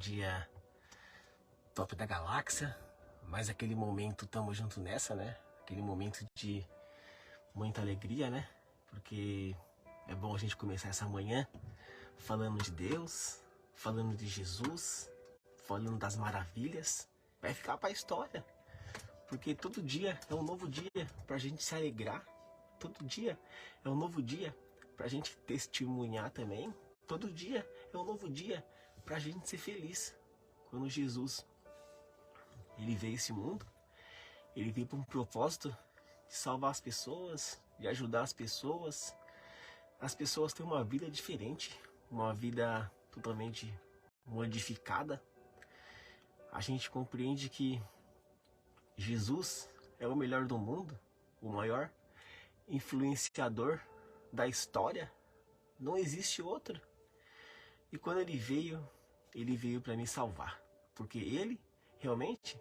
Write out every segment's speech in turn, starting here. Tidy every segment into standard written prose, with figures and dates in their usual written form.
dia top da galáxia, mas aquele momento tamo junto nessa, né? Aquele momento de muita alegria, né? Porque é bom a gente começar essa manhã falando de Deus, falando de Jesus, falando das maravilhas. Vai ficar pra história, porque todo dia é um novo dia pra gente se alegrar. Todo dia é um novo dia pra gente testemunhar também. Todo dia é um novo dia pra gente ser feliz. Quando Jesus ele veio a esse mundo, ele veio para um propósito de salvar as pessoas, de ajudar as pessoas. As pessoas têm uma vida diferente, uma vida totalmente modificada. A gente compreende que Jesus é o melhor do mundo, o maior influenciador da história. Não existe outro. E quando ele veio para me salvar, porque ele realmente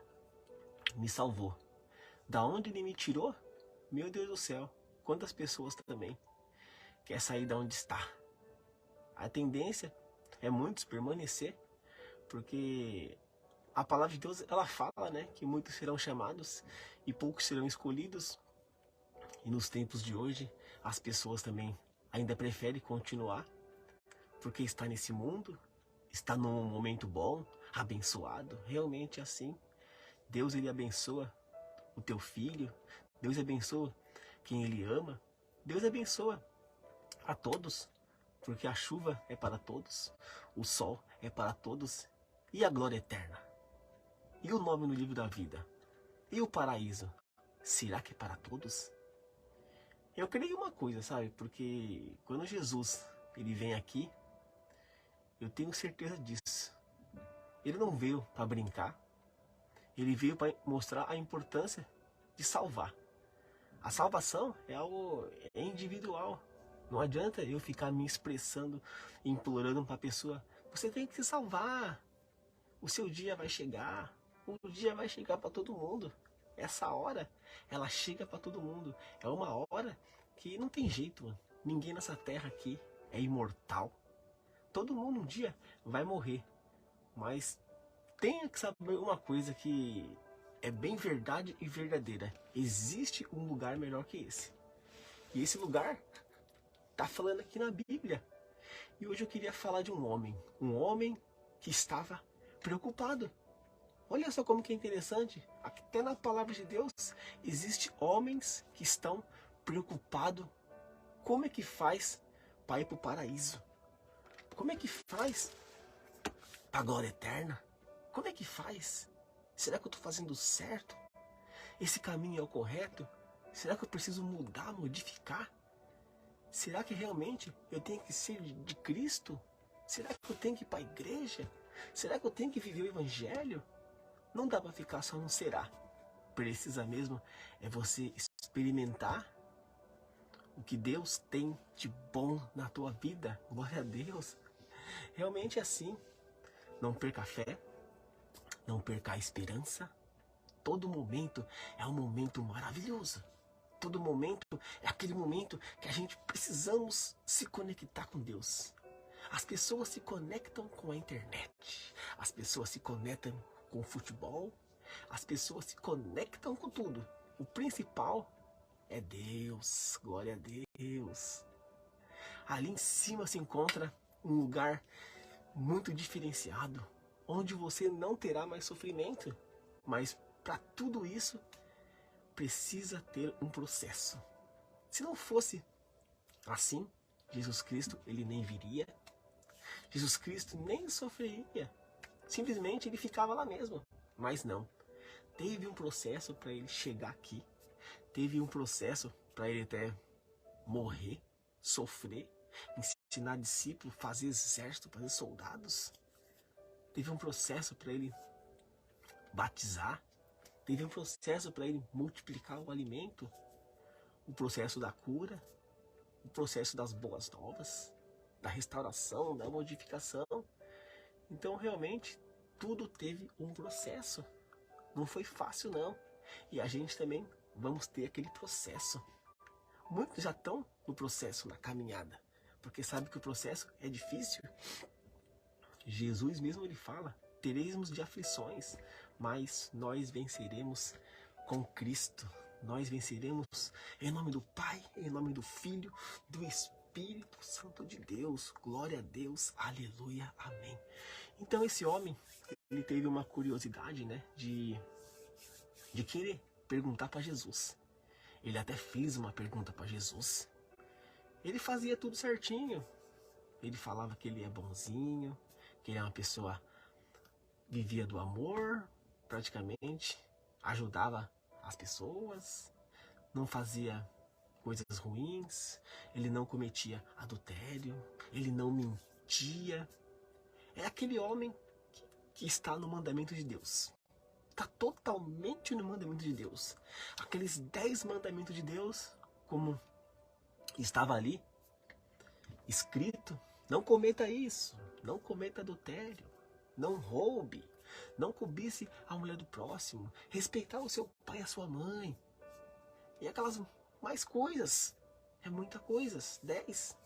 me salvou. Da onde ele me tirou? Meu Deus do céu, quantas pessoas também quer sair da onde está. A tendência é muitos permanecer, porque a palavra de Deus ela fala, né, que muitos serão chamados e poucos serão escolhidos. E nos tempos de hoje, as pessoas também ainda preferem continuar, porque está nesse mundo, está num momento bom, abençoado, realmente assim. Deus ele abençoa o teu filho, Deus abençoa quem ele ama, Deus abençoa a todos, porque a chuva é para todos, o sol é para todos, e a glória eterna, e o nome no livro da vida, e o paraíso, será que é para todos? Eu creio uma coisa, sabe, porque quando Jesus ele vem aqui, eu tenho certeza disso, ele não veio para brincar, ele veio para mostrar a importância de salvar. A salvação é algo individual. Não adianta eu ficar me expressando, implorando para a pessoa, você tem que se salvar. O seu dia vai chegar. O dia vai chegar para todo mundo. Essa hora, ela chega para todo mundo. É uma hora que não tem jeito, mano. Ninguém nessa terra aqui é imortal. Todo mundo um dia vai morrer. Mas tenha que saber uma coisa que é bem verdade e verdadeira. Existe um lugar melhor que esse. E esse lugar está falando aqui na Bíblia. E hoje eu queria falar de um homem que estava preocupado. Olha só como que é interessante. Até na palavra de Deus existem homens que estão preocupados. Como é que faz para ir para o paraíso? Como é que faz para a glória eterna? Como é que faz? Será que eu estou fazendo certo? Esse caminho é o correto? Será que eu preciso mudar, modificar? Será que realmente eu tenho que ser de Cristo? Será que eu tenho que ir para a igreja? Será que eu tenho que viver o evangelho? Não dá para ficar só no será. Precisa mesmo é você experimentar o que Deus tem de bom na tua vida. Glória a Deus. Realmente é assim. Não perca a fé. Não perca a esperança. Todo momento é um momento maravilhoso. Todo momento é aquele momento que a gente precisamos se conectar com Deus. As pessoas se conectam com a internet. As pessoas se conectam com o futebol. As pessoas se conectam com tudo. O principal é Deus. Glória a Deus. Ali em cima se encontra um lugar muito diferenciado, onde você não terá mais sofrimento. Mas para tudo isso, precisa ter um processo. Se não fosse assim, Jesus Cristo ele nem viria. Jesus Cristo nem sofreria. Simplesmente ele ficava lá mesmo. Mas não. Teve um processo para ele chegar aqui. Teve um processo para ele até morrer, sofrer, ensinar discípulos, fazer exército, fazer soldados. Teve um processo para ele batizar. Teve um processo para ele multiplicar o alimento. O processo da cura. O processo das boas novas. Da restauração, da modificação. Então realmente tudo teve um processo. Não foi fácil não. E a gente também vamos ter aquele processo. Muitos já estão no processo, na caminhada. Porque sabe que o processo é difícil. Jesus mesmo ele fala teremos de aflições, mas nós venceremos com Cristo. Nós venceremos em nome do Pai, em nome do Filho, do Espírito Santo de Deus. Glória a Deus, aleluia, amém. Então esse homem, ele teve uma curiosidade, né, de querer perguntar para Jesus. Ele até fez uma pergunta para Jesus. Ele fazia tudo certinho. Ele falava que ele é bonzinho, que ele é uma pessoa, vivia do amor, praticamente, ajudava as pessoas, não fazia coisas ruins, ele não cometia adultério, ele não mentia. É aquele homem que está no mandamento de Deus. Está totalmente no mandamento de Deus. Aqueles 10 mandamentos de Deus, como estava ali, escrito: não cometa isso, não cometa adultério, não roube, não cobice a mulher do próximo, respeitar o seu pai e a sua mãe. E aquelas mais coisas, é muita coisas, 10.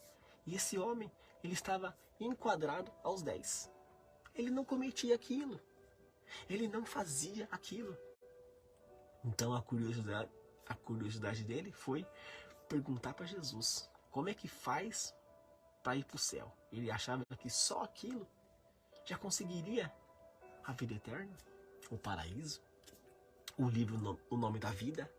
E esse homem, ele estava enquadrado aos 10. Ele não cometia aquilo, ele não fazia aquilo. Então a curiosidade dele foi perguntar para Jesus: como é que faz para ir para o céu? Ele achava que só aquilo já conseguiria a vida eterna, o paraíso, o livro, o nome da vida.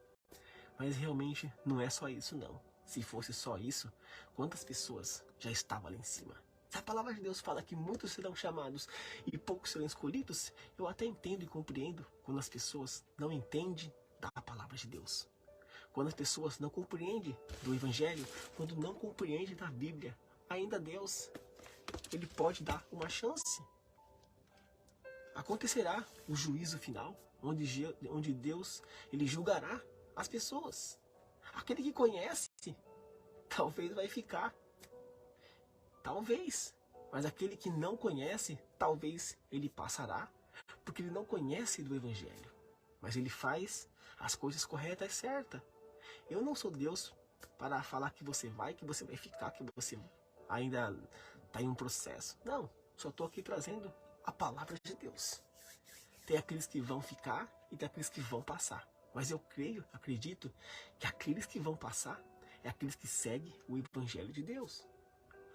Mas realmente não é só isso, não. Se fosse só isso, quantas pessoas já estavam lá em cima? Se a palavra de Deus fala que muitos serão chamados e poucos serão escolhidos, eu até entendo e compreendo quando as pessoas não entendem da palavra de Deus. Quando as pessoas não compreendem do Evangelho, quando não compreendem da Bíblia, ainda Deus, Ele pode dar uma chance. Acontecerá o juízo final, onde Deus, Ele julgará as pessoas. Aquele que conhece, talvez vai ficar. Talvez. Mas aquele que não conhece, talvez ele passará, porque ele não conhece do Evangelho. Mas ele faz as coisas corretas e certas. Eu não sou Deus para falar que você vai ficar, que você ainda está em um processo. Não, só estou aqui trazendo a palavra de Deus. Tem aqueles que vão ficar e tem aqueles que vão passar. Mas eu acredito que aqueles que vão passar é aqueles que seguem o Evangelho de Deus.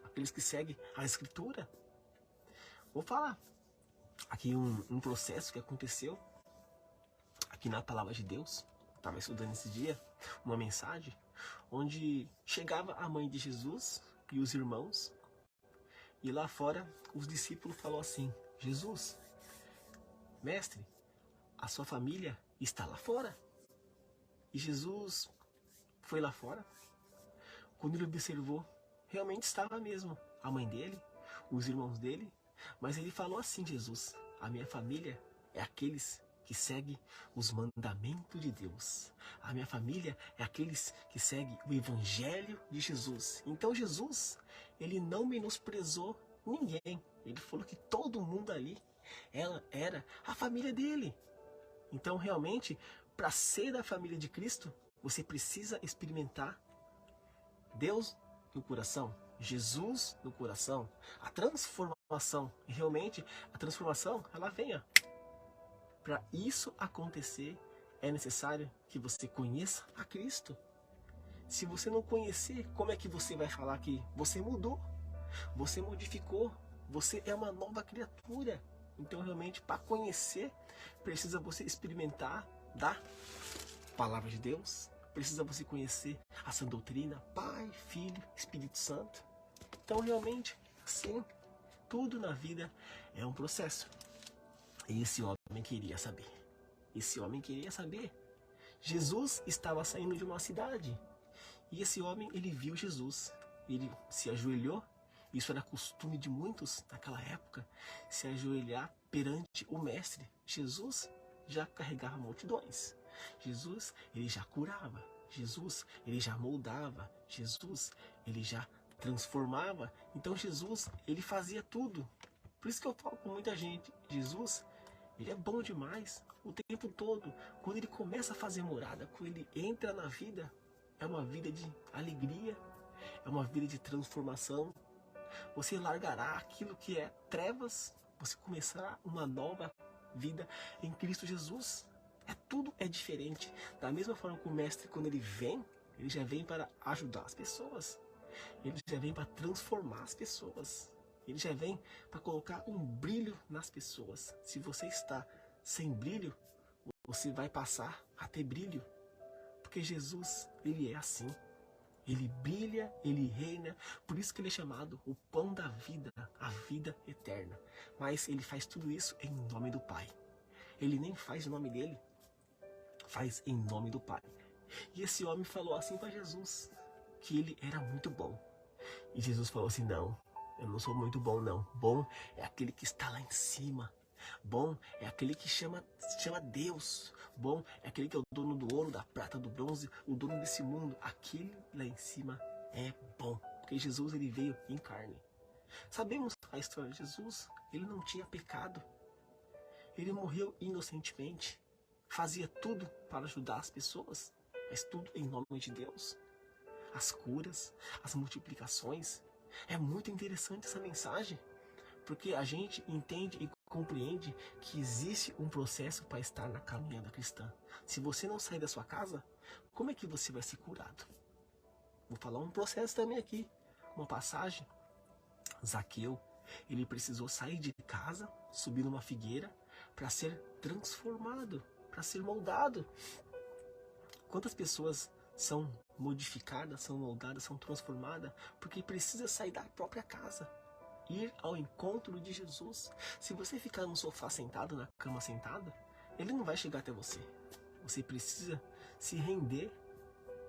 Aqueles que seguem a Escritura. Vou falar aqui um processo que aconteceu aqui na palavra de Deus. Estava estudando esse dia uma mensagem onde chegava a mãe de Jesus e os irmãos, e lá fora os discípulos falaram assim: Jesus, mestre, a sua família está lá fora. E Jesus foi lá fora. Quando ele observou, realmente estava mesmo a mãe dele, os irmãos dele. Mas ele falou assim: Jesus, a minha família é aqueles que seguem os mandamentos de Deus. A minha família é aqueles que seguem o Evangelho de Jesus. Então Jesus, ele não menosprezou ninguém. Ele falou que todo mundo ali, ela era a família dele. Então realmente, para ser da família de Cristo, você precisa experimentar Deus no coração, Jesus no coração, a transformação. E realmente, a transformação, ela vem. Para isso acontecer, é necessário que você conheça a Cristo. Se você não conhecer, como é que você vai falar que você mudou? Você modificou, você é uma nova criatura. Então realmente, para conhecer, precisa você experimentar da palavra de Deus. Precisa você conhecer a sã doutrina, Pai, Filho, Espírito Santo. Então realmente, assim, tudo na vida é um processo. E esse homem queria saber. Esse homem queria saber. Jesus estava saindo de uma cidade. E esse homem, ele viu Jesus. Ele se ajoelhou. Isso era costume de muitos naquela época, se ajoelhar perante o Mestre. Jesus já carregava multidões. Jesus, ele já curava. Jesus, ele já moldava. Jesus, ele já transformava. Então Jesus, ele fazia tudo. Por isso que eu falo com muita gente, Jesus, ele é bom demais o tempo todo. Quando ele começa a fazer morada, quando ele entra na vida, é uma vida de alegria, é uma vida de transformação. Você largará aquilo que é trevas você começar uma nova vida em Cristo Jesus. Tudo é diferente. Da mesma forma que o mestre, quando ele já vem para ajudar as pessoas. Ele já vem para transformar as pessoas. Ele já vem para colocar um brilho nas pessoas. Se você está sem brilho, você vai passar a ter brilho. Porque Jesus, ele é assim. Ele brilha, ele reina. Por isso que ele é chamado o pão da vida, a vida eterna. Mas ele faz tudo isso em nome do Pai. Ele nem faz em nome dele, faz em nome do Pai. E esse homem falou assim para Jesus, que ele era muito bom. E Jesus falou assim, não, eu não sou muito bom não. Bom é aquele que está lá em cima. Bom é aquele que chama Deus. Bom é aquele que é o dono do ouro, da prata, do bronze, o dono desse mundo. Aquele lá em cima é bom. Porque Jesus, ele veio em carne. Sabemos a história de Jesus. Ele não tinha pecado. Ele morreu inocentemente. Fazia tudo para ajudar as pessoas. Mas tudo em nome de Deus. As curas, as multiplicações. É muito interessante essa mensagem. Porque a gente entende e compreende que existe um processo para estar na caminhada cristã. Se você não sair da sua casa, como é que você vai ser curado? Vou falar um processo também aqui. Uma passagem. Zaqueu, ele precisou sair de casa, subir numa figueira, para ser transformado, para ser moldado. Quantas pessoas são modificadas, são moldadas, são transformadas, porque precisa sair da própria casa. Ir ao encontro de Jesus. Se você ficar no sofá sentado, na cama sentado, ele não vai chegar até você. Você precisa se render,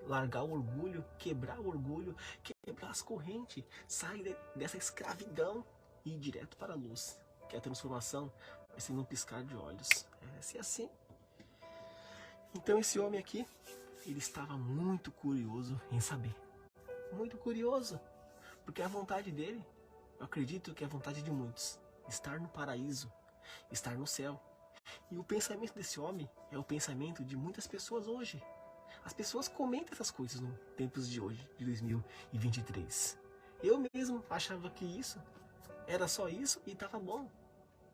largar o orgulho, quebrar o orgulho, quebrar as correntes, sair dessa escravidão e ir direto para a luz. Que a transformação vai ser num piscar de olhos. Vai ser assim. Então esse homem aqui, ele estava muito curioso em saber. Muito curioso. Porque a vontade dele, eu acredito que é a vontade de muitos, estar no paraíso, estar no céu. E o pensamento desse homem é o pensamento de muitas pessoas hoje. As pessoas comentam essas coisas nos tempos de hoje, de 2023. Eu mesmo achava que isso era só isso e estava bom.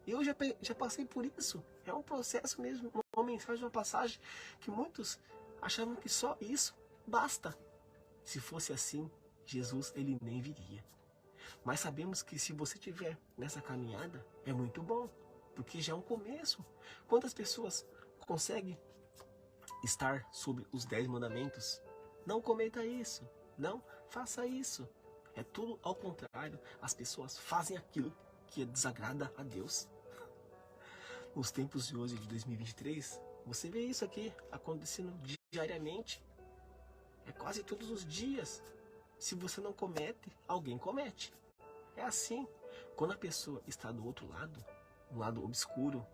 Eu já passei por isso. É um processo mesmo, uma mensagem, uma passagem que muitos achavam que só isso basta. Se fosse assim, Jesus, ele nem viria. Mas sabemos que se você estiver nessa caminhada, é muito bom, porque já é um começo. Quantas pessoas conseguem estar sob os 10 mandamentos? Não cometa isso, não faça isso. É tudo ao contrário, as pessoas fazem aquilo que desagrada a Deus. Nos tempos de hoje, de 2023, você vê isso aqui acontecendo diariamente. É quase todos os dias. Se você não comete, alguém comete. É assim. Quando a pessoa está do outro lado, um lado obscuro,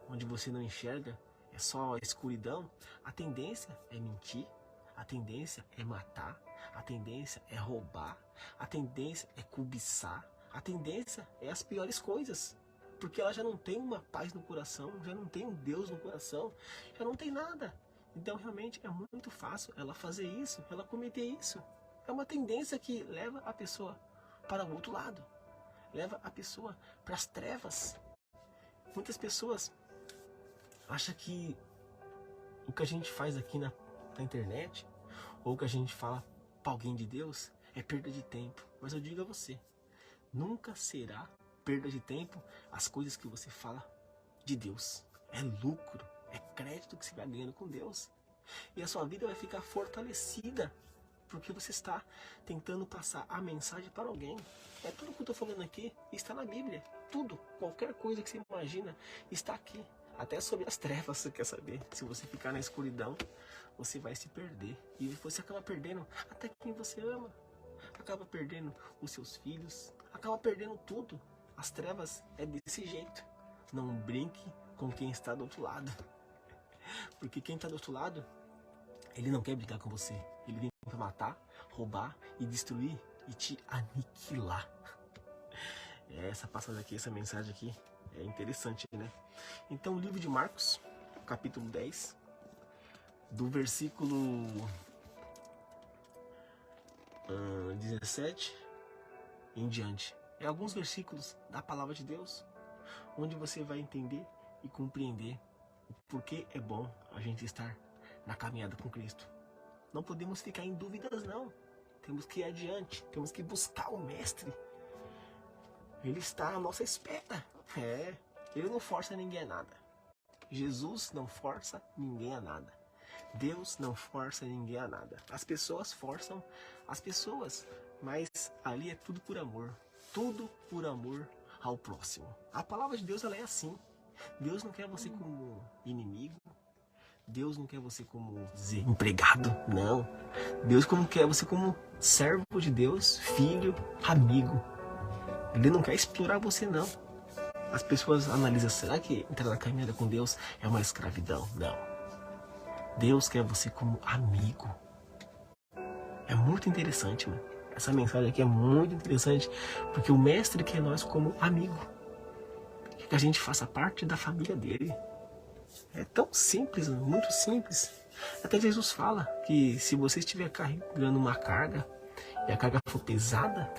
onde você não enxerga, é só escuridão, a tendência é mentir, a tendência é matar, a tendência é roubar, a tendência é cobiçar, a tendência é as piores coisas. Porque ela já não tem uma paz no coração, já não tem um Deus no coração, já não tem nada. Então realmente é muito fácil ela fazer isso, ela cometer isso. É uma tendência que leva a pessoa para o outro lado, leva a pessoa para as trevas. Muitas pessoas acham que o que a gente faz aqui na internet, ou o que a gente fala para alguém de Deus, é perda de tempo. Mas eu digo a você, nunca será perda de tempo as coisas que você fala de Deus. É lucro, é crédito que você vai ganhando com Deus. E a sua vida vai ficar fortalecida, porque você está tentando passar a mensagem para alguém. É tudo que eu estou falando aqui, está na Bíblia. Tudo, qualquer coisa que você imagina, está aqui. Até sobre as trevas você quer saber. Se você ficar na escuridão, você vai se perder. E você acaba perdendo até quem você ama. Acaba perdendo os seus filhos. Acaba perdendo tudo. As trevas é desse jeito. Não brinque com quem está do outro lado. Porque quem está do outro lado, ele não quer brigar com você. Ele vem para matar, roubar e destruir e te aniquilar. Essa passagem aqui, essa mensagem aqui é interessante, né? Então, o livro de Marcos, capítulo 10, do versículo 17 em diante. É alguns versículos da palavra de Deus. onde você vai entender e compreender o porquê é bom a gente estar na caminhada com Cristo. Não podemos ficar em dúvidas, não. Temos que ir adiante, temos que buscar o Mestre. Ele está à nossa espera. Ele não força ninguém a nada. Jesus não força ninguém a nada. Deus não força ninguém a nada. As pessoas forçam as pessoas, mas ali é tudo por amor. Tudo por amor ao próximo. A palavra de Deus, ela é assim. Deus não quer você como inimigo. Deus não quer você como empregado, não. Deus quer você como servo de Deus, filho, amigo. Ele não quer explorar você, não. As pessoas analisam, será que entrar na caminhada com Deus é uma escravidão? Não. Deus quer você como amigo. É muito interessante, mano. Essa mensagem aqui é muito interessante, porque o Mestre quer nós como amigo. Que a gente faça parte da família dele. É tão simples, muito simples. Até Jesus fala que se você estiver carregando uma carga e a carga for pesada,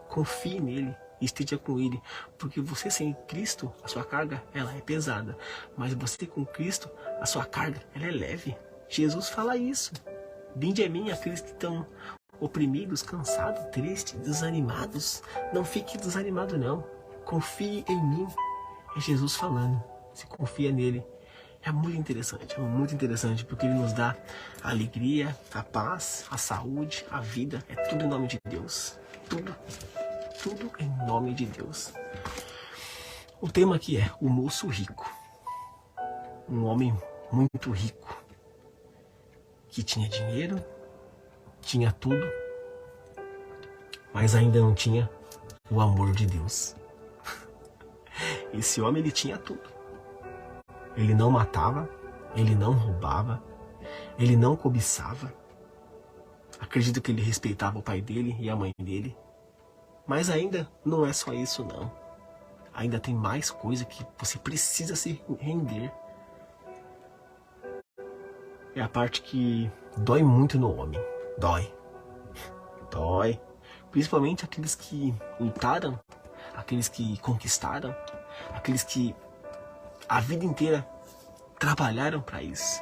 confie nele e esteja com ele, porque você sem Cristo, a sua carga ela é pesada, mas você com Cristo, a sua carga ela é leve. Jesus fala isso. Vinde a mim aqueles que estão oprimidos, cansados, tristes, desanimados. Não fique desanimado, não. Confie em mim. É Jesus falando. Se confia nele. É muito interessante, porque ele nos dá a alegria, a paz, a saúde, a vida. É tudo em nome de Deus. Tudo em nome de Deus. O tema aqui é o moço rico. Um homem muito rico, que tinha dinheiro, tinha tudo, mas ainda não tinha o amor de Deus. Esse homem, ele tinha tudo. Ele não matava, ele não roubava, ele não cobiçava. Acredito que ele respeitava o pai dele e a mãe dele. Mas ainda não é só isso, não. Ainda tem mais coisa que você precisa se render. É a parte que dói muito no homem. Dói. Principalmente aqueles que lutaram, aqueles que conquistaram, aqueles que a vida inteira trabalharam para isso.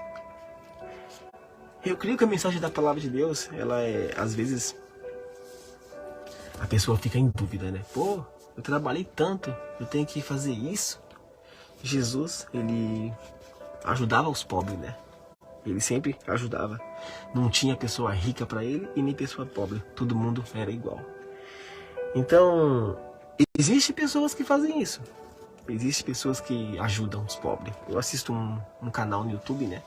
Eu creio que a mensagem da palavra de Deus, ela é, às vezes, a pessoa fica em dúvida, né? Pô, eu trabalhei tanto, eu tenho que fazer isso. Jesus, ele ajudava os pobres, né? Ele sempre ajudava. Não tinha pessoa rica para ele e nem pessoa pobre. Todo mundo era igual. Então, existem pessoas que fazem isso. Existem pessoas que ajudam os pobres. Eu assisto um canal no YouTube, né?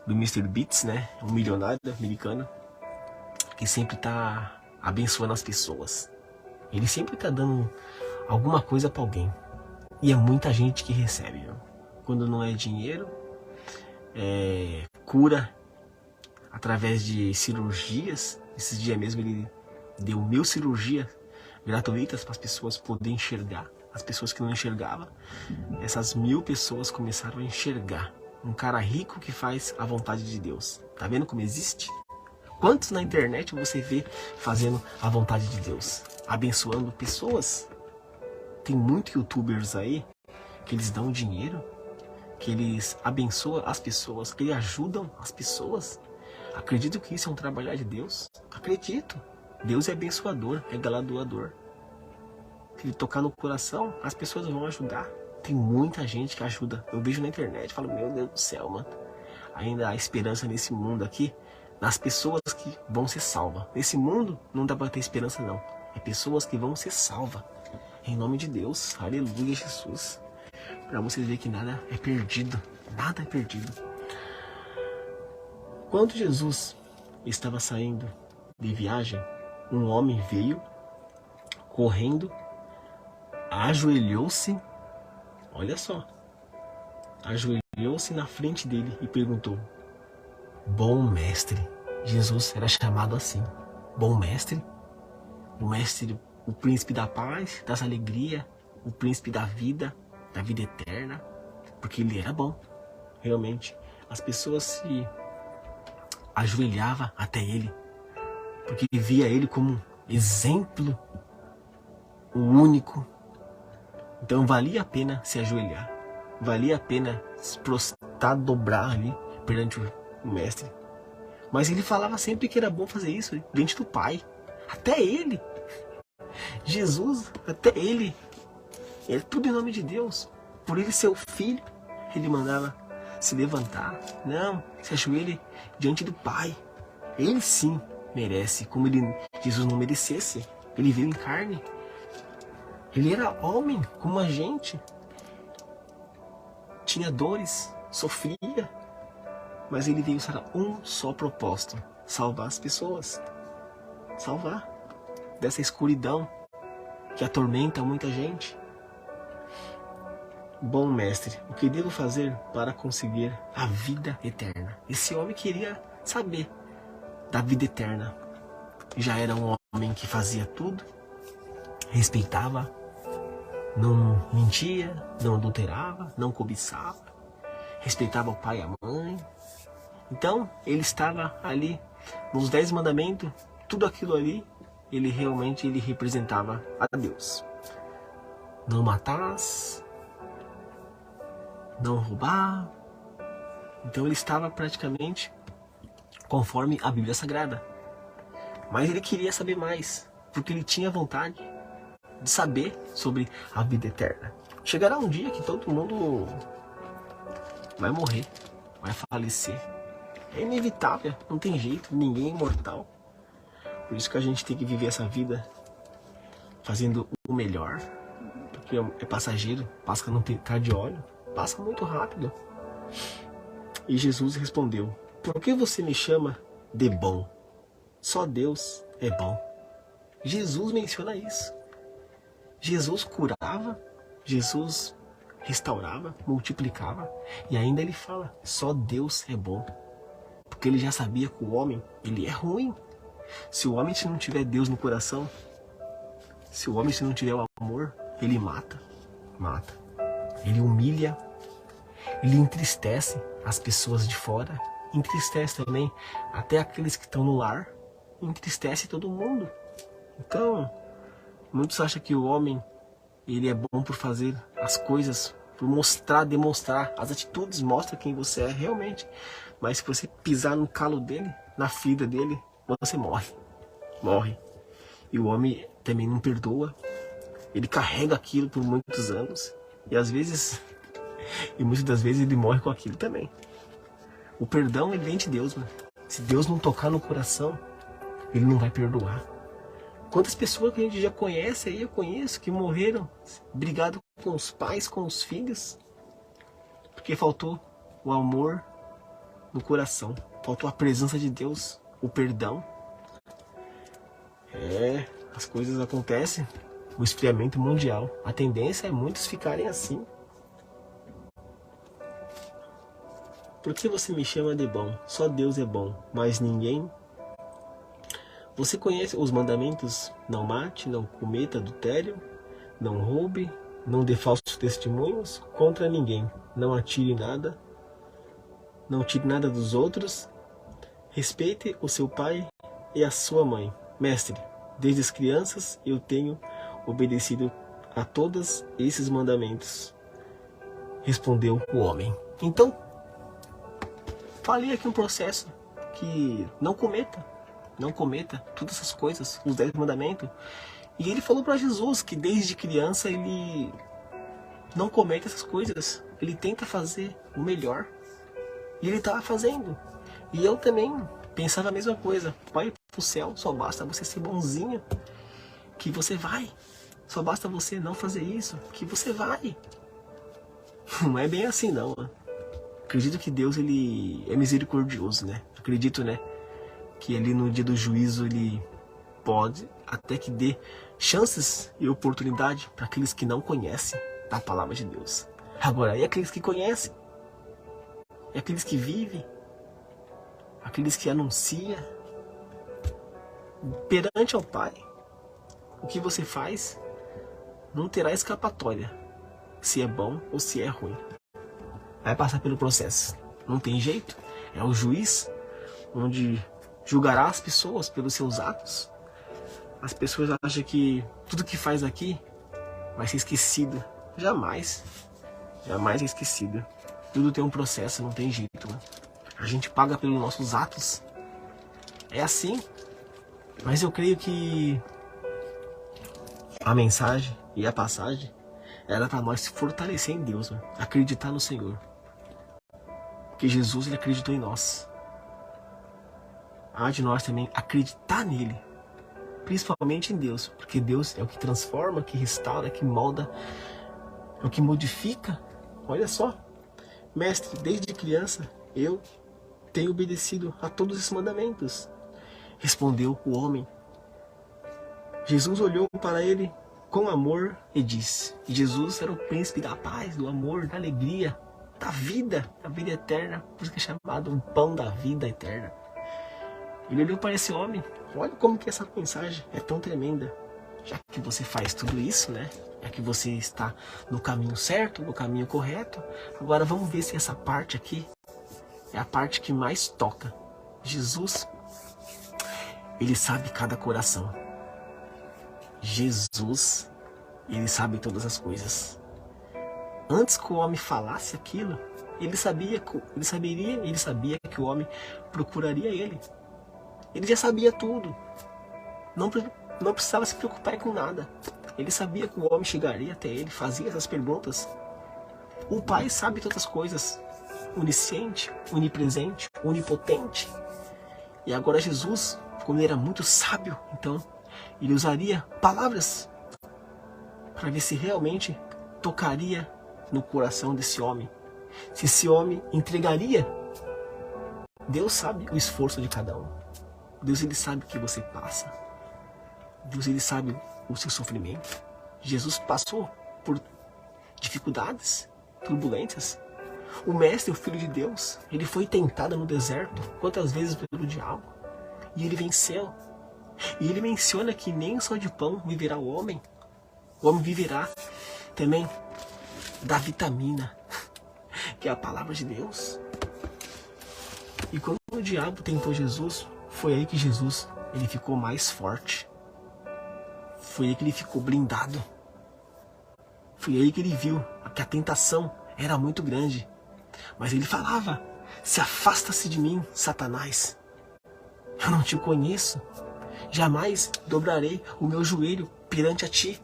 Do Mr. Beats, né? Um milionário americano que sempre tá abençoando as pessoas. Ele sempre tá dando alguma coisa para alguém. E é muita gente que recebe, viu? Quando não é dinheiro, cura através de cirurgias. Esses dias mesmo ele deu 1000 cirurgias gratuitas para as pessoas poderem enxergar. As pessoas que não enxergavam, essas 1000 pessoas começaram a enxergar. Um cara rico que faz a vontade de Deus. Tá vendo como existe? Quantos na internet você vê fazendo a vontade de Deus? Abençoando pessoas? Tem muitos youtubers aí que eles dão dinheiro, que eles abençoam as pessoas, que eles ajudam as pessoas. Acredito que isso é um trabalhar de Deus. Acredito. Deus é abençoador, é galardoador. Se ele tocar no coração, as pessoas vão ajudar. Tem muita gente que ajuda. Eu vejo na internet, falo, meu Deus do céu, mano. Ainda há esperança nesse mundo aqui, nas pessoas que vão ser salvas. Nesse mundo não dá pra ter esperança, não. É pessoas que vão ser salvas. Em nome de Deus. Aleluia, Jesus. Pra vocês verem que nada é perdido. Nada é perdido. Quando Jesus estava saindo de viagem, um homem veio correndo, ajoelhou-se, olha só, ajoelhou-se na frente dele e perguntou: bom mestre. Jesus era chamado assim, bom mestre, o mestre, o príncipe da paz, das alegrias, o príncipe da vida eterna, porque ele era bom, realmente. As pessoas se ajoelhavam até ele, porque via ele como exemplo, o único, Então valia a pena se ajoelhar. Valia a pena se prostrar, dobrar ali perante o mestre. Mas ele falava sempre que era bom fazer isso diante do Pai. Até ele. Jesus, até ele. É tudo em nome de Deus. Por ele ser o filho, ele mandava se levantar. Não, se ajoelhe diante do Pai. Ele sim merece, como Jesus não merecesse. Ele veio em carne. Ele era homem, como a gente. Tinha dores, sofria. Mas ele veio para um só propósito: salvar as pessoas. Salvar dessa escuridão que atormenta muita gente. Bom mestre, o que devo fazer para conseguir a vida eterna? Esse homem queria saber da vida eterna. Já era um homem que fazia tudo, respeitava, não mentia, não adulterava, não cobiçava, respeitava o pai e a mãe. Então, ele estava ali nos 10 mandamentos, tudo aquilo ali, ele realmente representava a Deus. Não matarás, não roubar. Então ele estava praticamente conforme a Bíblia Sagrada. Mas ele queria saber mais, porque ele tinha vontade de saber sobre a vida eterna. Chegará um dia que todo mundo vai morrer, vai falecer. É inevitável, não tem jeito, ninguém é imortal. Por isso que a gente tem que viver essa vida fazendo o melhor, porque é passageiro, passa no piscar de olho, passa muito rápido. E Jesus respondeu: por que você me chama de bom? Só Deus é bom. Jesus menciona isso. Jesus curava, Jesus restaurava, multiplicava, e ainda ele fala: só Deus é bom. Porque ele já sabia que o homem, ele é ruim. Se o homem não tiver Deus no coração, se o homem não tiver o amor, ele mata. Ele humilha, ele entristece as pessoas de fora, entristece também até aqueles que estão no lar, entristece todo mundo. Então, muitos acham que o homem, ele é bom por fazer as coisas, por mostrar, demonstrar, as atitudes mostram quem você é realmente. Mas se você pisar no calo dele, na ferida dele, você morre. E o homem também não perdoa. Ele carrega aquilo por muitos anos. E às vezes, e muitas das vezes ele morre com aquilo também. O perdão ele vem de Deus, mano. Se Deus não tocar no coração, ele não vai perdoar. Quantas pessoas que a gente já conhece aí, eu conheço, que morreram brigado com os pais, com os filhos, porque faltou o amor no coração, faltou a presença de Deus, o perdão. As coisas acontecem, o esfriamento mundial. A tendência é muitos ficarem assim. Por que você me chama de bom? Só Deus é bom, mas ninguém. Você conhece os mandamentos? Não mate, não cometa adultério, não roube, não dê falsos testemunhos contra ninguém, não atire nada, não tire nada dos outros, respeite o seu pai e a sua mãe. Mestre, desde as crianças eu tenho obedecido a todos esses mandamentos, respondeu o homem. Então, falei aqui um processo que não cometa todas essas coisas, os 10 mandamentos. E ele falou para Jesus que desde criança ele não comete essas coisas, ele tenta fazer o melhor. E ele estava fazendo. E eu também pensava a mesma coisa. Vai pro céu, só basta você ser bonzinho, que você vai. Só basta você não fazer isso, que você vai. Não é bem assim não, né? Acredito que Deus ele é misericordioso, né? Acredito, né, que ali no dia do juízo ele pode até que dê chances e oportunidade para aqueles que não conhecem da palavra de Deus. Agora, e aqueles que conhecem? E aqueles que vivem? Aqueles que anunciam? Perante ao Pai, o que você faz não terá escapatória, se é bom ou se é ruim. Vai passar pelo processo, não tem jeito. É o juiz onde julgará as pessoas pelos seus atos. As pessoas acham que tudo que faz aqui vai ser esquecido, jamais, jamais é esquecida. Tudo tem um processo, não tem jeito, né? A gente paga pelos nossos atos. É assim. Mas eu creio que a mensagem e a passagem era para nós se fortalecer em Deus, né? Acreditar no Senhor. Porque Jesus, ele acreditou em nós. Há de nós também acreditar nele. Principalmente em Deus. Porque Deus é o que transforma, que restaura, que molda, é o que modifica. Olha só. Mestre, desde criança eu tenho obedecido a todos esses mandamentos. Respondeu o homem. Jesus olhou para ele com amor e disse. Jesus era o príncipe da paz, do amor, da alegria, da vida eterna. Por isso que é chamado um pão da vida eterna. Ele olhou para esse homem. Olha como que essa mensagem é tão tremenda. Já que você faz tudo isso, né? É que você está no caminho certo, no caminho correto. Agora vamos ver se essa parte aqui é a parte que mais toca. Jesus, ele sabe cada coração. Jesus, ele sabe todas as coisas. Antes que o homem falasse aquilo, ele sabia que o homem procuraria ele. Ele já sabia tudo. Não precisava se preocupar com nada. Ele sabia que o homem chegaria até ele, fazia essas perguntas. O Pai sabe todas as coisas. Onisciente, onipresente, onipotente. E agora Jesus, como ele era muito sábio, então ele usaria palavras para ver se realmente tocaria no coração desse homem. Se esse homem entregaria. Deus sabe o esforço de cada um. Deus, ele sabe o que você passa. Deus, ele sabe o seu sofrimento. Jesus passou por dificuldades, turbulências. O Mestre, o Filho de Deus, ele foi tentado no deserto quantas vezes pelo diabo. E ele venceu. E ele menciona que nem só de pão viverá o homem. O homem viverá também da vitamina, que é a palavra de Deus. E quando o diabo tentou Jesus, foi aí que Jesus, ele ficou mais forte. Foi aí que ele ficou blindado. Foi aí que ele viu que a tentação era muito grande. Mas ele falava, se afasta-se de mim, Satanás. Eu não te conheço. Jamais dobrarei o meu joelho perante a ti.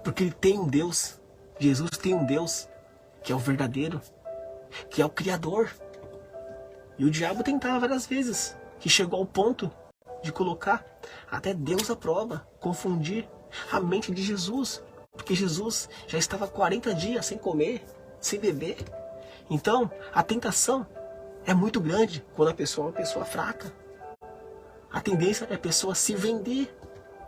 Porque ele tem um Deus. Jesus tem um Deus que é o verdadeiro, que é o Criador. E o diabo tentava várias vezes, que chegou ao ponto de colocar até Deus à prova, confundir a mente de Jesus. Porque Jesus já estava 40 dias sem comer, sem beber. Então, a tentação é muito grande quando a pessoa é uma pessoa fraca. A tendência é a pessoa se vender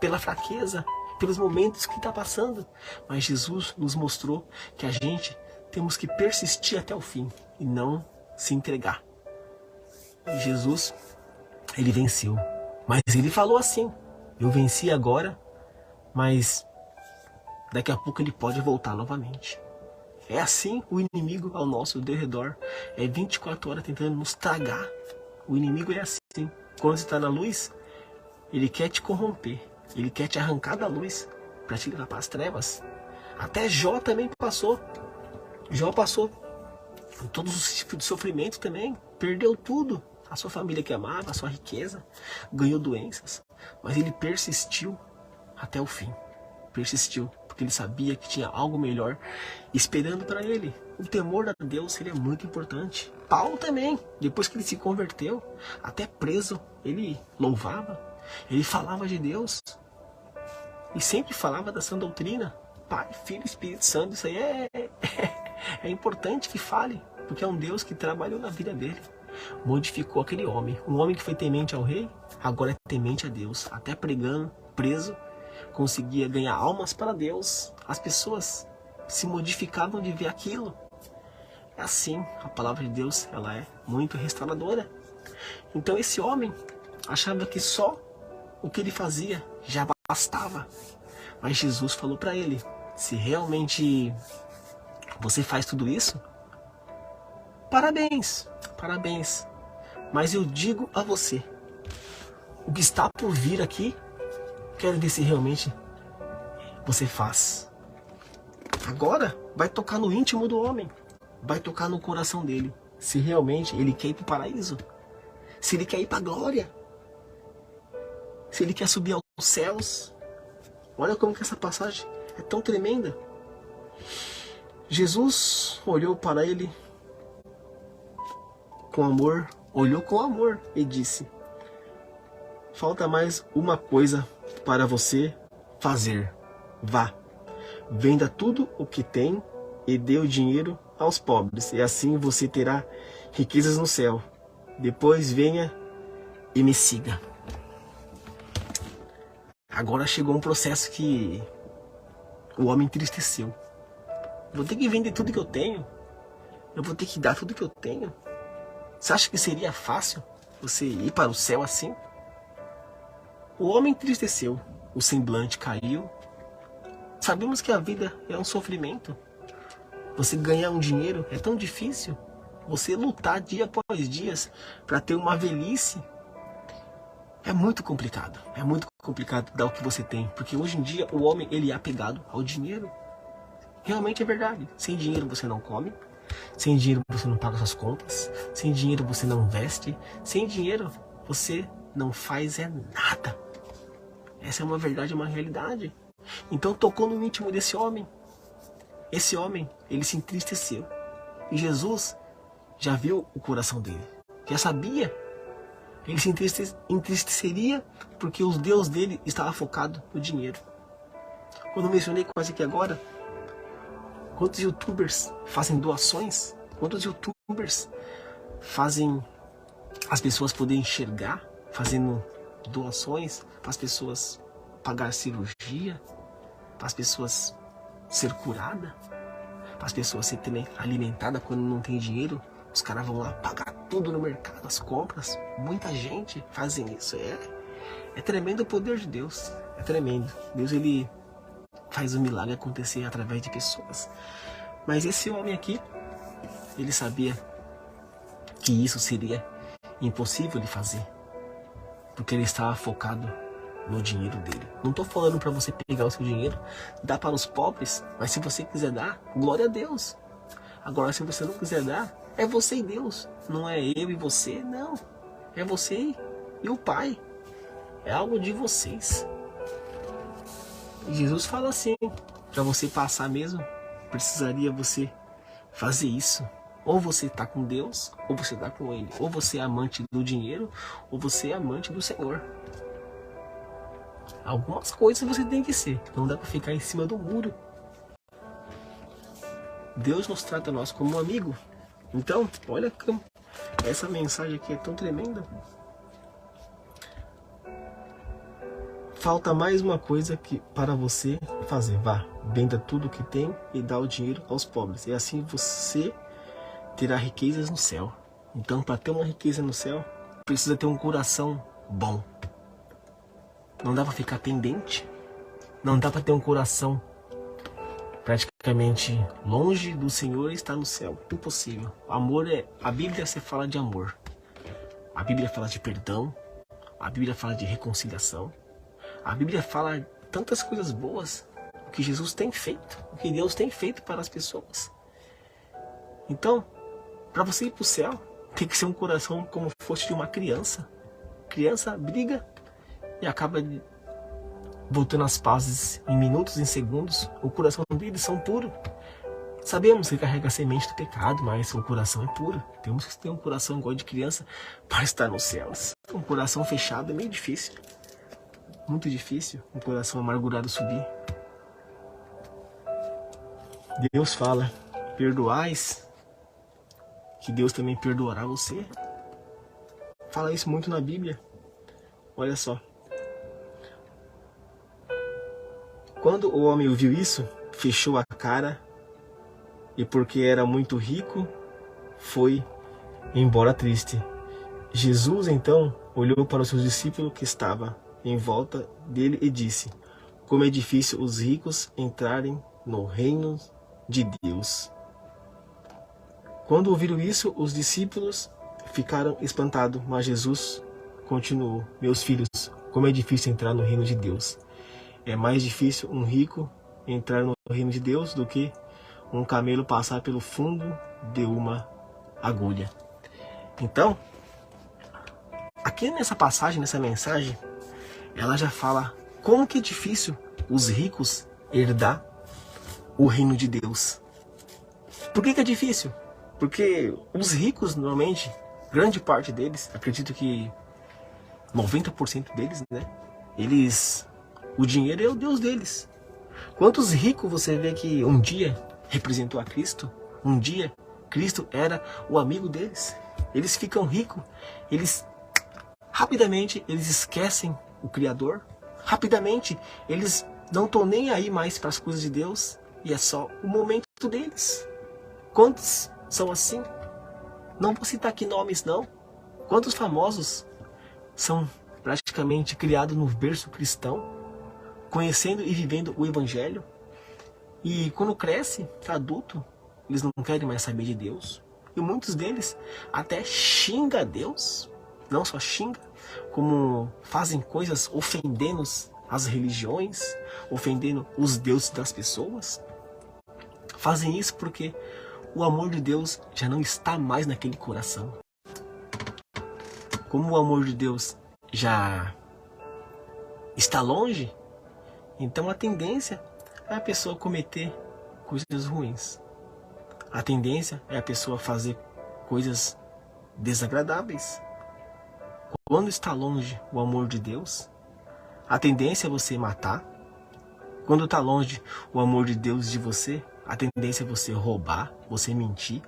pela fraqueza, pelos momentos que está passando. Mas Jesus nos mostrou que a gente temos que persistir até o fim e não se entregar. E Jesus, ele venceu. Mas ele falou assim, eu venci agora, mas daqui a pouco ele pode voltar novamente. É assim o inimigo ao nosso derredor. É 24 horas tentando nos tragar. O inimigo é assim. Quando você está na luz, ele quer te corromper. Ele quer te arrancar da luz para te levar para as trevas. Até Jó também passou. Jó passou todos os tipos de sofrimento também. Perdeu tudo. A sua família que amava, a sua riqueza. Ganhou doenças. Mas ele persistiu até o fim. Persistiu. Porque ele sabia que tinha algo melhor esperando para ele. O temor a Deus, ele é muito importante. Paulo também, depois que ele se converteu, até preso, ele louvava, ele falava de Deus. E sempre falava da sã doutrina. Pai, Filho e Espírito Santo, isso aí é importante que fale, porque é um Deus que trabalhou na vida dele. Modificou aquele homem. Um homem que foi temente ao rei, agora é temente a Deus. Até pregando, preso, conseguia ganhar almas para Deus. As pessoas se modificavam de ver aquilo. É assim, a palavra de Deus, ela é muito restauradora. Então esse homem achava que só o que ele fazia já bastava. Mas Jesus falou para ele, se realmente você faz tudo isso, parabéns, parabéns. Mas eu digo a você, o que está por vir aqui, quero ver se realmente você faz. Agora vai tocar no íntimo do homem, vai tocar no coração dele, se realmente ele quer ir para o paraíso, se ele quer ir para a glória, se ele quer subir aos céus. Olha como que essa passagem é tão tremenda. Jesus olhou para ele com amor, olhou com amor e disse: falta mais uma coisa para você fazer. Vá, venda tudo o que tem e dê o dinheiro aos pobres, e assim você terá riquezas no céu. Depois venha e me siga. Agora chegou um processo que o homem entristeceu. Eu vou ter que vender tudo que eu tenho. Eu vou ter que dar tudo que eu tenho. Você acha que seria fácil você ir para o céu assim? O homem entristeceu. O semblante caiu. Sabemos que a vida é um sofrimento. Você ganhar um dinheiro é tão difícil. Você lutar dia após dia para ter uma velhice é muito complicado. É muito complicado dar o que você tem. Porque hoje em dia o homem ele é apegado ao dinheiro. Realmente é verdade. Sem dinheiro você não come. Sem dinheiro você não paga suas contas. Sem dinheiro você não veste. Sem dinheiro você não faz nada. Essa é uma verdade, uma realidade. Então tocou no íntimo desse homem. Esse homem, ele se entristeceu. E Jesus já viu o coração dele. Já sabia. Ele se entristeceria porque o Deus dele estava focado no dinheiro. Quando eu mencionei quase que agora, quantos youtubers fazem doações? Quantos youtubers fazem as pessoas poderem enxergar, fazendo doações para as pessoas pagar cirurgia, para as pessoas ser curada, para as pessoas serem alimentadas quando não tem dinheiro? Os caras vão lá pagar tudo no mercado, as compras. Muita gente fazem isso. É tremendo o poder de Deus. É tremendo. Deus, ele faz o milagre acontecer através de pessoas. Mas esse homem aqui, ele sabia que isso seria impossível de fazer, porque ele estava focado no dinheiro dele. Não estou falando para você pegar o seu dinheiro, dar para os pobres, mas se você quiser dar, glória a Deus. Agora, se você não quiser dar, é você e Deus. Não é eu e você, não. É você e o Pai. É algo de vocês. E Jesus fala assim, para você passar mesmo, precisaria você fazer isso. Ou você está com Deus, ou você está com Ele. Ou você é amante do dinheiro, ou você é amante do Senhor. Algumas coisas você tem que ser. Não dá para ficar em cima do muro. Deus nos trata nós como um amigo. Então, olha como essa mensagem aqui é tão tremenda. Falta mais uma coisa para você fazer. Vá, venda tudo que tem e dá o dinheiro aos pobres. E assim você terá riquezas no céu. Então, para ter uma riqueza no céu, precisa ter um coração bom. Não dá para ficar pendente. Não dá para ter um coração praticamente longe do Senhor e está no céu. Impossível. Amor é... A Bíblia se fala de amor. A Bíblia fala de perdão. A Bíblia fala de reconciliação. A Bíblia fala tantas coisas boas. O que Jesus tem feito. O que Deus tem feito para as pessoas. Então, para você ir para o céu, tem que ser um coração como fosse de uma criança. Criança briga e acaba voltando às pazes em minutos, em segundos. O coração deles são puro. Sabemos que carrega a semente do pecado, mas o coração é puro. Temos que ter um coração igual de criança para estar nos céus. Um coração fechado é meio difícil. Muito difícil um coração amargurado subir. Deus fala, perdoais, que Deus também perdoará você. Fala isso muito na Bíblia. Olha só. Quando o homem ouviu isso, fechou a cara e, porque era muito rico, foi embora triste. Jesus então olhou para os seus discípulos que estavam em volta dele e disse: como é difícil os ricos entrarem no reino de Deus. Quando ouviram isso, os discípulos ficaram espantados, mas Jesus continuou: meus filhos, como é difícil entrar no reino de Deus. É mais difícil um rico entrar no reino de Deus do que um camelo passar pelo fundo de uma agulha. Então, aqui nessa passagem, nessa mensagem, ela já fala como que é difícil os ricos herdar o reino de Deus. Por que é difícil? Porque os ricos, normalmente, grande parte deles, acredito que 90% deles, né? O dinheiro é o Deus deles. Quantos ricos você vê que um dia representou a Cristo? Um dia Cristo era o amigo deles. Eles ficam ricos, rapidamente eles esquecem o Criador. Rapidamente eles não estão nem aí mais para as coisas de Deus e é só o momento deles. Quantos são assim? Não vou citar aqui nomes não. Quantos famosos são praticamente criados no berço cristão, conhecendo e vivendo o Evangelho, e quando cresce, adulto, eles não querem mais saber de Deus. E muitos deles até xingam a Deus, não só xingam, como fazem coisas ofendendo as religiões, ofendendo os deuses das pessoas. Fazem isso porque o amor de Deus já não está mais naquele coração. Como o amor de Deus já está longe, então a tendência é a pessoa cometer coisas ruins. A tendência é a pessoa fazer coisas desagradáveis. Quando está longe o amor de Deus, a tendência é você matar. Quando está longe o amor de Deus de você, a tendência é você roubar, você mentir,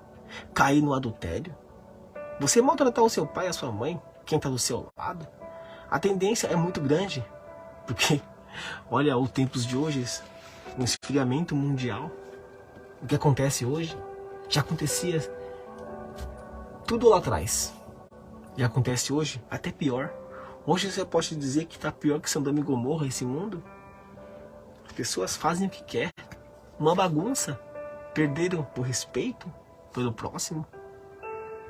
cair no adultério, você maltratar o seu pai, a sua mãe, quem está do seu lado. A tendência é muito grande, porque olha os tempos de hoje, o esfriamento mundial, o que acontece hoje, já acontecia tudo lá atrás. E acontece hoje até pior. Hoje você pode dizer que está pior que Sodoma e Gomorra, esse mundo. As pessoas fazem o que quer, uma bagunça, perderam o respeito pelo próximo.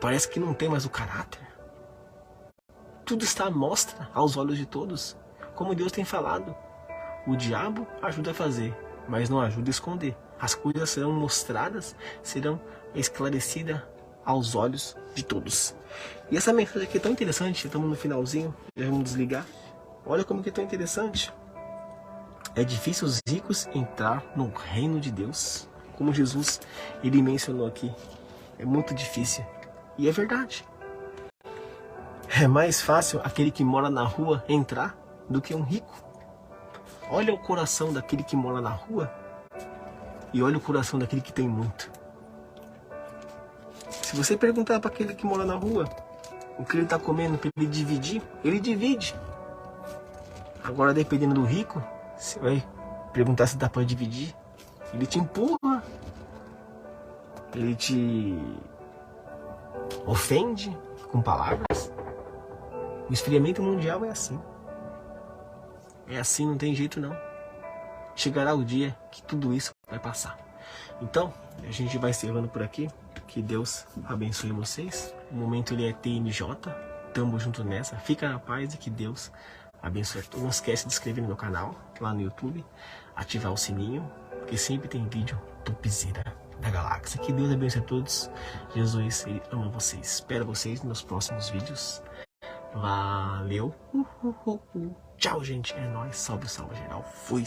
Parece que não tem mais o caráter. Tudo está à mostra aos olhos de todos. Como Deus tem falado, o diabo ajuda a fazer, mas não ajuda a esconder. As coisas serão mostradas, serão esclarecidas aos olhos de todos. E essa mensagem aqui é tão interessante, estamos no finalzinho, já vamos desligar. Olha como que é tão interessante. É difícil os ricos entrar no reino de Deus. Como Jesus, ele mencionou aqui. É muito difícil. E é verdade. É mais fácil aquele que mora na rua entrar do que um rico. Olha o coração daquele que mora na rua e olha o coração daquele que tem muito. Se você perguntar para aquele que mora na rua o que ele está comendo para ele dividir, ele divide. Agora, dependendo do rico, você vai perguntar se dá para dividir, ele te empurra, ele te ofende com palavras. O esfriamento mundial é assim. É assim, não tem jeito não. Chegará o dia que tudo isso vai passar. Então, a gente vai encerrando por aqui. Que Deus abençoe vocês. O momento ele é TMJ. Tamo junto nessa. Fica na paz e que Deus abençoe. Não esquece de se inscrever no meu canal, lá no YouTube. Ativar o sininho, porque sempre tem vídeo topzera da galáxia. Que Deus abençoe a todos. Jesus, ele ama vocês. Espero vocês nos próximos vídeos. Valeu. Tchau, gente. É nóis. Salve, salve geral. Fui.